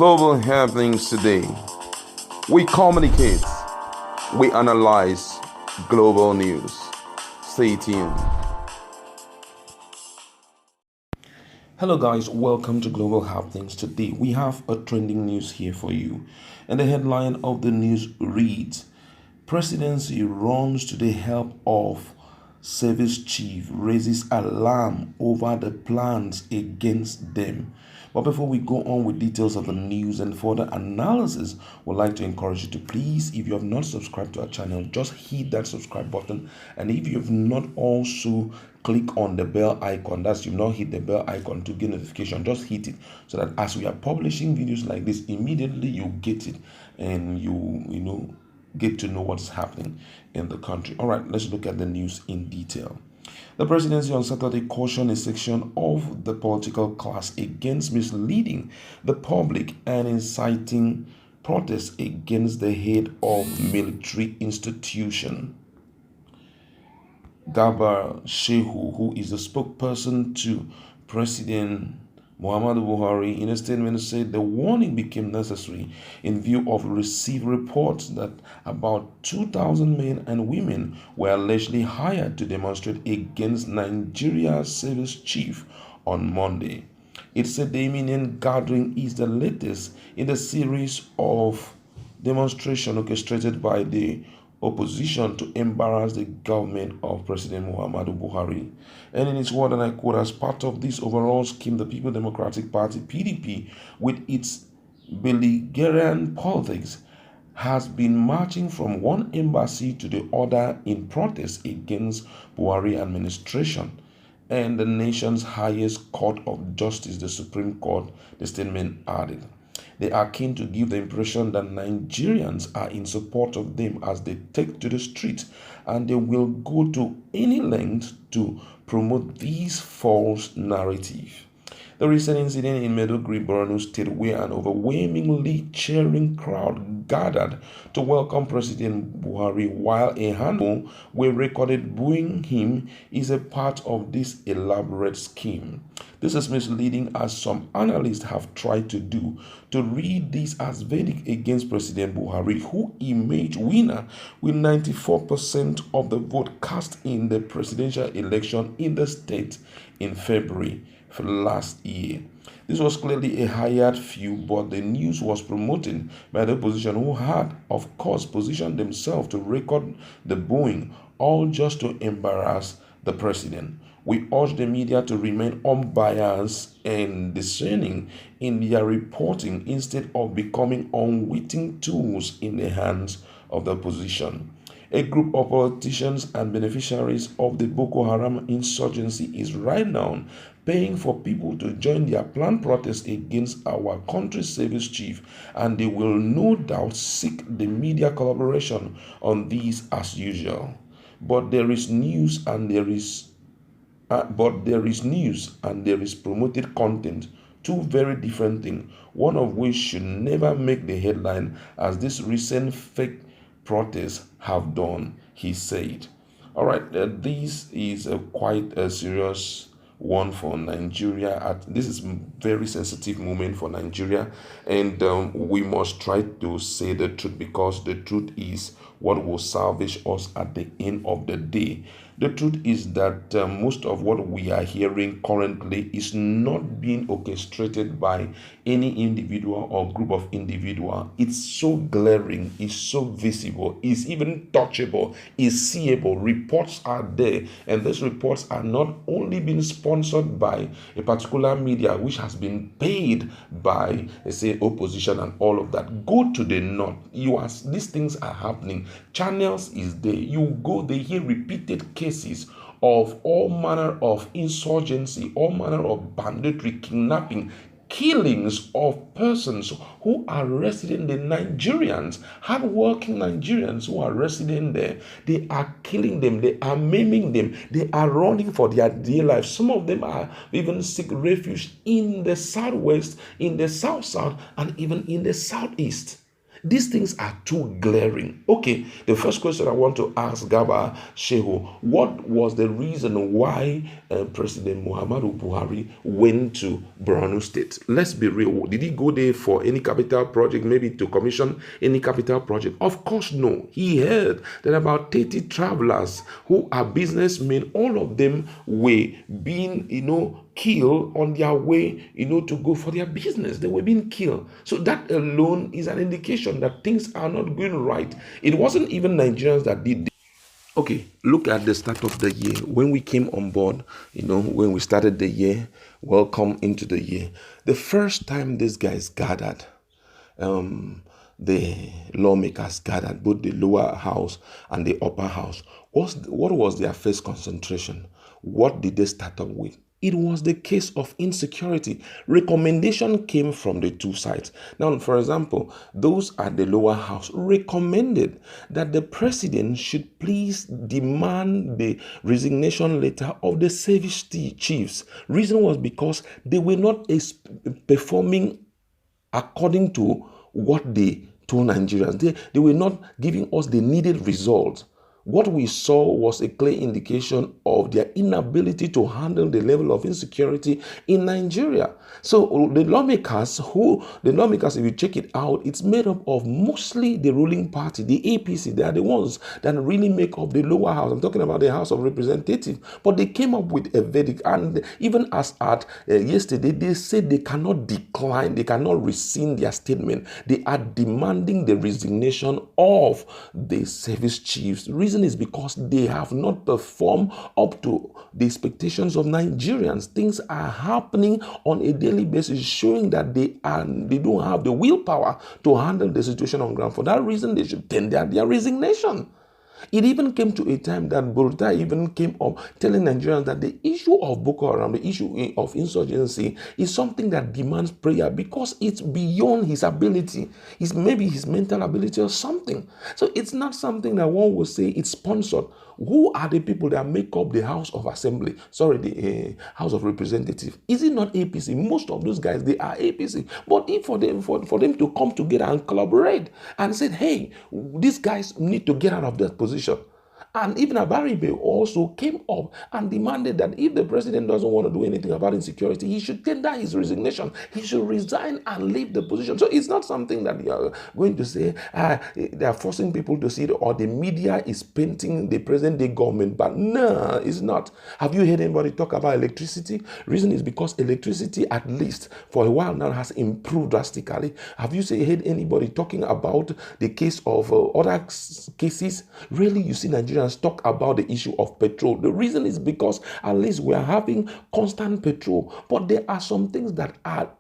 Global happenings today. We communicate, we analyze global news. Stay tuned. Hello guys, welcome to Global Happenings. Today we have a trending news here for you. And the headline of the news reads, Presidency runs to the help of Service Chief, raises alarm over the plans against them. But before we go on with details of the news and further analysis, we'd like to encourage you to please, if you have not subscribed to our channel, just hit that subscribe button. And if you have not also click on the bell icon, that's you've not hit the bell icon to get notification, just hit it so that as we are publishing videos like this, immediately you get it and you get to know what's happening in the country. All right, let's look at the news in detail. The presidency on Saturday cautioned a section of the political class against misleading the public and inciting protests against the head of military institution. Garba, Shehu, who is the spokesperson to President Muhammadu Buhari, in a statement said the warning became necessary in view of received reports that about 2,000 men and women were allegedly hired to demonstrate against Nigeria's service chief on Monday. It said the imminent gathering is the latest in the series of demonstrations orchestrated by the opposition to embarrass the government of President Muhammadu Buhari. And in his word, and I quote, as part of this overall scheme, the People Democratic Party, PDP, with its belligerent politics, has been marching from one embassy to the other in protest against Buhari administration and the nation's highest court of justice, the Supreme Court, the statement added. They are keen to give the impression that Nigerians are in support of them as they take to the streets, and they will go to any length to promote this false narrative. The recent incident in Maiduguri, Borno State, where an overwhelmingly cheering crowd gathered to welcome President Buhari while a handful were recorded booing him, is a part of this elaborate scheme. This is misleading, as some analysts have tried to do, to read this as verdict against President Buhari, who emerged winner with 94% of the vote cast in the presidential election in the state in February for last year. This was clearly a hired few, but the news was promoted by the opposition, who had, of course, positioned themselves to record the booing, all just to embarrass the president. We urge the media to remain unbiased and discerning in their reporting instead of becoming unwitting tools in the hands of the opposition. A group of politicians and beneficiaries of the Boko Haram insurgency is right now paying for people to join their planned protest against our country's service chief, and they will no doubt seek the media collaboration on these as usual. But there is news and there is promoted content, two very different things, one of which should never make the headline, as this recent fake protests have done, he said. All right, this is quite a serious one for Nigeria. This is a very sensitive moment for Nigeria, and we must try to say the truth, because the truth is what will salvage us at the end of the day. The truth is that most of what we are hearing currently is not being orchestrated by any individual or group of individuals. It's so glaring, it's so visible, it's even touchable, it's seeable. Reports are there, and these reports are not only being sponsored by a particular media which has been paid by, let's say, opposition and all of that. Go to the north. These things are happening. Channels is there. You go, they hear repeated cases of all manner of insurgency, all manner of banditry, kidnapping, killings of persons who are resident, the Nigerians, hardworking Nigerians who are resident there. They are killing them, they are maiming them, they are running for their dear lives. Some of them are even seek refuge in the southwest, in the south, and even in the southeast. These things are too glaring. Okay, the first question I want to ask Garba, Shehu, what was the reason why President Muhammadu Buhari went to Borno State? Let's be real. Did he go there for any capital project, maybe to commission any capital project? Of course, no. He heard that about 30 travelers who are businessmen, all of them were being, killed on their way, to go for their business. They were being killed. So that alone is an indication that things are not going right. It wasn't even Nigerians that did this. Okay, look at the start of the year. When we came on board, when we started the year, welcome into the year. The first time these guys gathered, the lawmakers gathered, both the lower house and the upper house, what was their first concentration? What did they start up with? It was the case of insecurity. Recommendation came from the two sides. Now, for example, those at the lower house recommended that the president should please demand the resignation letter of the service chiefs. Reason was because they were not performing according to what they told Nigerians. They were not giving us the needed results. What we saw was a clear indication of their inability to handle the level of insecurity in Nigeria. So the lawmakers, if you check it out, it's made up of mostly the ruling party, the APC. They are the ones that really make up the lower house. I'm talking about the House of Representatives. But they came up with a verdict, and even as at yesterday, they said they cannot decline, they cannot rescind their statement. They are demanding the resignation of the service chiefs. Reason is because they have not performed up to the expectations of Nigerians. Things are happening on a daily basis, showing that they don't have the willpower to handle the situation on ground. For that reason, they should tender their resignation. It even came to a time that Buratai even came up telling Nigerians that the issue of Boko Haram, the issue of insurgency, is something that demands prayer because it's beyond his ability. It's maybe his mental ability or something. So it's not something that one will say it's sponsored. Who are the people that make up the House of Assembly? The House of Representatives. Is it not APC? Most of those guys, they are APC. But if for them to come together and collaborate and say, hey, these guys need to get out of that position. And even Abaribe also came up and demanded that if the president doesn't want to do anything about insecurity, he should tender his resignation. He should resign and leave the position. So it's not something that you are going to say they are forcing people to see it, or the media is painting the present day government. But no, it's not. Have you heard anybody talk about electricity? Reason is because electricity, at least for a while now, has improved drastically. Have you heard anybody talking about the case of other cases? Really, you see Nigeria talk about the issue of petrol. The reason is because at least we are having constant petrol, but there are some things that are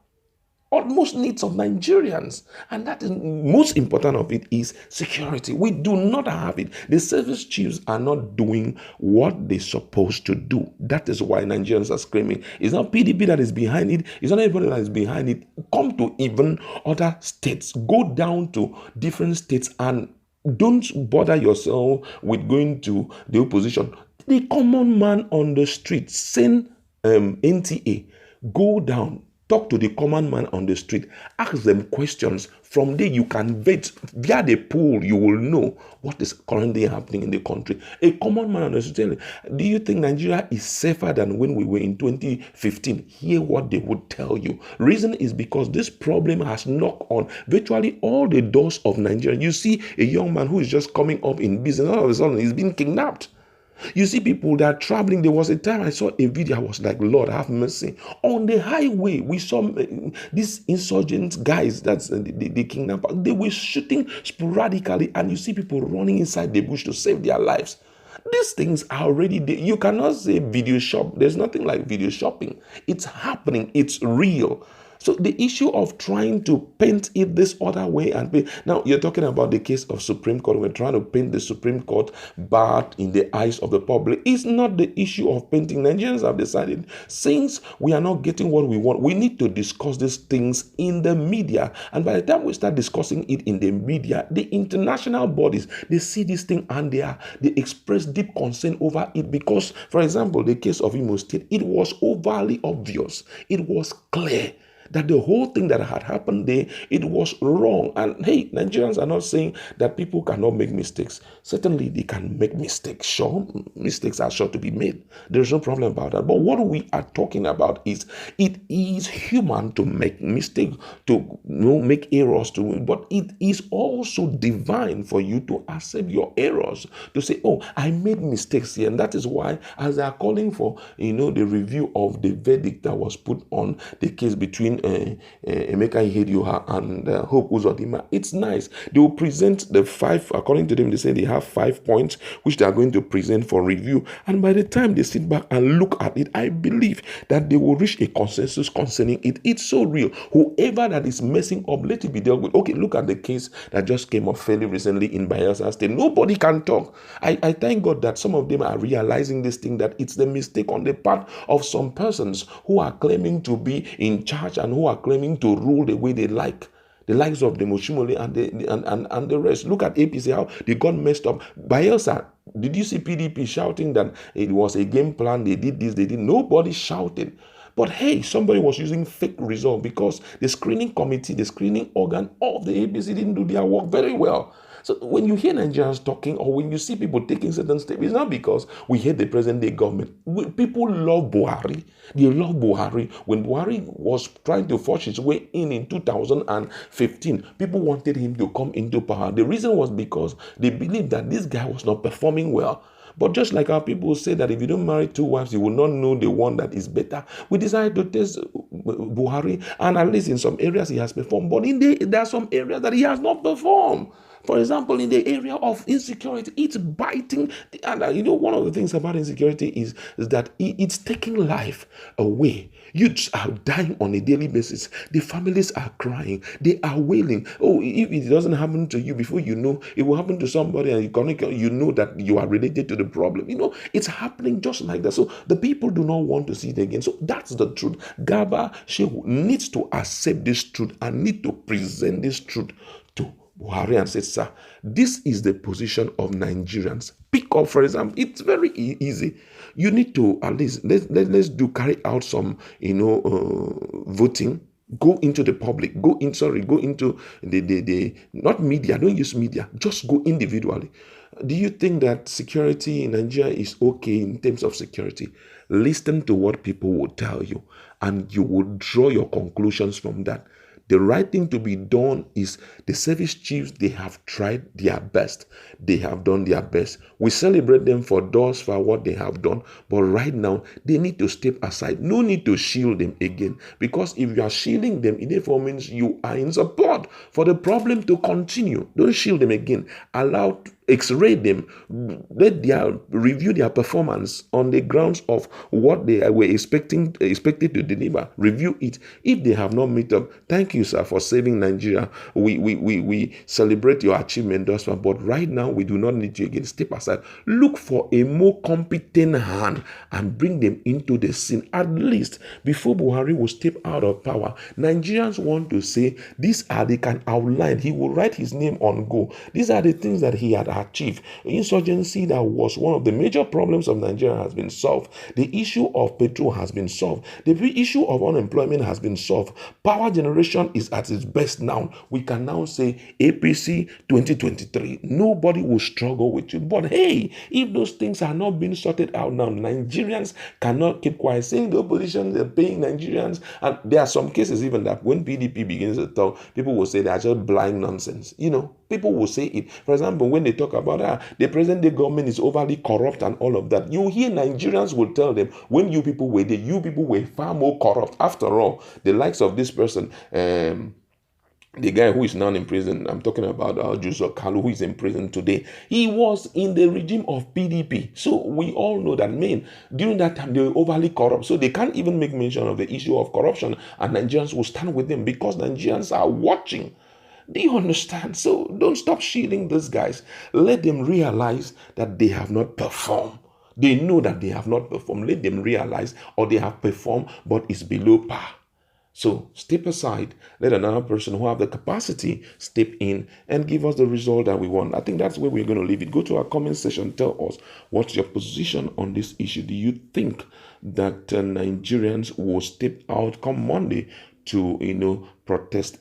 almost needs of Nigerians, and that is most important of it is security. We do not have it. The service chiefs are not doing what they're supposed to do. That is why Nigerians are screaming. It's not PDP that is behind it. It's not anybody that is behind it. Come to even other states. Go down to different states and don't bother yourself with going to the opposition. The common man on the street, send NTA, go down, talk to the common man on the street, ask them questions. From there, you can vet via the poll. You will know what is currently happening in the country. A common man on the street, do you think Nigeria is safer than when we were in 2015? Hear what they would tell you. Reason is because this problem has knocked on virtually all the doors of Nigeria. You see a young man who is just coming up in business, all of a sudden he's been kidnapped. You see people that are traveling. There was a time I saw a video. I was like, Lord, have mercy. On the highway, we saw these insurgent guys, that's the kidnappers. They were shooting sporadically, and you see people running inside the bush to save their lives. These things are already there. You cannot say video shop. There's nothing like video shopping. It's happening. It's real. So the issue of trying to paint it this other way now you're talking about the case of Supreme Court. We're trying to paint the Supreme Court bad in the eyes of the public. It's not the issue of painting. Nigerians have decided, since we are not getting what we want, we need to discuss these things in the media. And by the time we start discussing it in the media, the international bodies, they see this thing and they express deep concern over it. Because, for example, the case of Imo State, it was overly obvious. It was clear that the whole thing that had happened there, it was wrong. And hey, Nigerians are not saying that people cannot make mistakes. Certainly they can make mistakes. Sure, mistakes are sure to be made. There's no problem about that. But what we are talking about is it is human to make mistakes, to make errors, but it is also divine for you to accept your errors, to say, oh, I made mistakes here. And that is why, as they are calling for, the review of the verdict that was put on the case between Emeka Ihedioha and Hope Uzodinma, it's nice. They will present the 5, according to them, they say they have 5 points which they are going to present for review. And by the time they sit back and look at it, I believe that they will reach a consensus concerning it. It's so real. Whoever that is messing up, let it be dealt with. Okay, look at the case that just came up fairly recently in Bayelsa State. Nobody can talk. I thank God that some of them are realizing this thing, that it's the mistake on the part of some persons who are claiming to be in charge and who are claiming to rule the way they like. The likes of the Moshimole and the rest. Look at APC, how they got messed up. Bayelsa, did you see PDP shouting that it was a game plan? They did this, they did. Nobody shouted. But hey, somebody was using fake result because the screening committee, the screening organ of the APC didn't do their work very well. So when you hear Nigerians talking, or when you see people taking certain steps, it's not because we hate the present day government. People love Buhari. They love Buhari. When Buhari was trying to force his way in 2015, people wanted him to come into power. The reason was because they believed that this guy was not performing well. But just like our people say that if you don't marry 2 wives, you will not know the one that is better. We decided to test Buhari, and at least in some areas he has performed. But there are some areas that he has not performed. For example, in the area of insecurity, it's biting. And one of the things about insecurity is that it's taking life away. Youths are dying on a daily basis. The families are crying. They are wailing. Oh, if it doesn't happen to you, before you know, it will happen to somebody, and you know that you are related to the problem. It's happening just like that. So the people do not want to see it again. So that's the truth. Garba Shehu needs to accept this truth and need to present this truth to Buhari and say, sir, this is the position of Nigerians. Pick up, for example, it's very easy. You need to at least let's carry out some voting. Go into the public. Go into the not media. Don't use media. Just go individually. Do you think that security in Nigeria is okay in terms of security? Listen to what people will tell you, and you will draw your conclusions from that. The right thing to be done is the service chiefs, they have tried their best. They have done their best. We celebrate them for what they have done. But right now, they need to step aside. No need to shield them again. Because if you are shielding them, it therefore means you are in support for the problem to continue. Don't shield them again. Allow X-ray them, let review their performance on the grounds of what they were expected to deliver. Review it. If they have not met up, thank you, sir, for saving Nigeria. We celebrate your achievement thus far, but right now we do not need you again. Step aside. Look for a more competent hand and bring them into the scene. At least before Buhari will step out of power, Nigerians want to say they can outline. He will write his name on go. These are the things that he had achieved. Insurgency, that was one of the major problems of Nigeria, has been solved. The issue of petrol has been solved. The issue of unemployment has been solved. Power generation is at its best now. We can now say APC 2023. Nobody will struggle with you. But hey, if those things are not being sorted out now, Nigerians cannot keep quiet, saying the opposition, they're paying Nigerians. And there are some cases even that when PDP begins to talk, people will say they are just blind nonsense. People will say it. For example, when they talk about the present day government is overly corrupt and all of that, you hear Nigerians will tell them, when you people were there, you people were far more corrupt. After all, the likes of this person, the guy who is now in prison, I'm talking about Joseph Kalu, who is in prison today, he was in the regime of PDP. So we all know that, during that time, they were overly corrupt. So they can't even make mention of the issue of corruption, and Nigerians will stand with them because Nigerians are watching. Do you understand? So don't stop shielding these guys. Let them realize that they have not performed. They know that they have not performed. Let them realize, or they have performed, but it's below par. So step aside, let another person who have the capacity step in and give us the result that we want. I think that's where we're going to leave it. Go to our comment section. Tell us, what's your position on this issue? Do you think that Nigerians will step out come Monday to protest